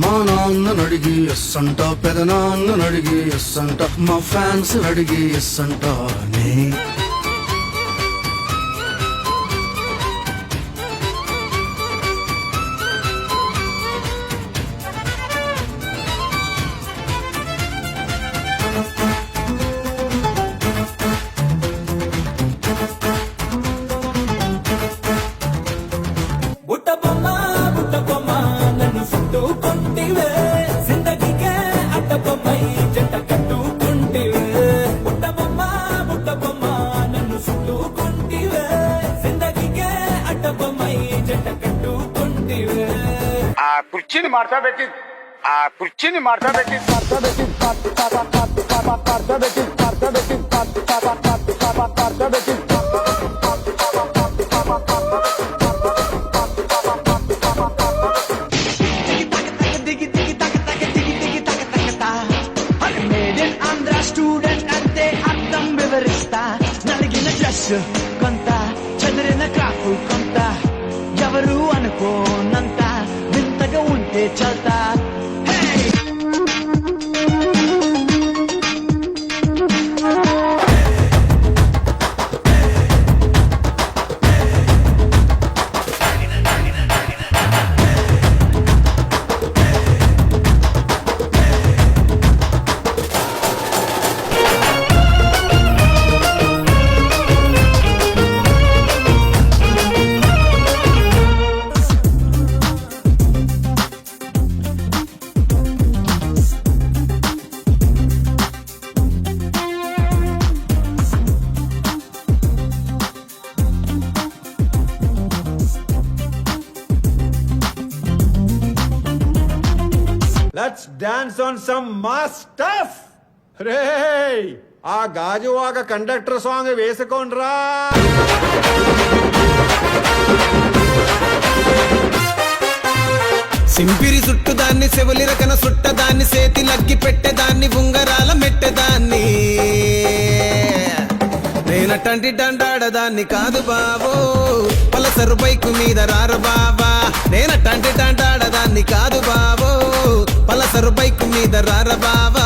మా నాన్నను అడిగి ఎస్ అంట, పెదనాన్నను అడిగి ఎస్ అంట, మా ఫ్యాన్స్ అడిగి ఎస్ అంటానే. బుట్ట బొమ్మ నన్ను చుట్టుకుంటివే, జిందగీకే అడ్డబొమ్మై జంట కట్టుకుంటివే. బుట్ట బొమ్మ నన్ను చుట్టుకుంటివే, జిందగీకే అడ్డబొమ్మై జంట కట్టుకుంటివే. ఆ కుర్చీని మార్చబెట్టి స్టూడెంట్ అంటే అర్థం వివరిస్తా. నలిగిన డ్రెస్ కొంత, చెదిరిన క్రాఫ్ కొంత, ఎవరు అనుకోనంత వింతగా ఉంటే చల్తా. Let's dance on some mass stuff. రేయ్, ఆ గాజువాక కండక్టర్ సాంగ్ వేసుకోండ్రా. సింపిరి చుట్టుదాన్ని, సెవలి రకన సుట్టదాన్ని, సేతి లగ్గి పెట్టేదాన్ని, ఉంగరాల మెట్టేదాన్ని. నేనటంటి డండాడదాన్ని కాదు బాబో, పలసరు బైకు మీద రారు బాబా. నేనటంటి డండాడదాన్ని కాదు బాబో, పలసరు బైకు మీద రార బాబా.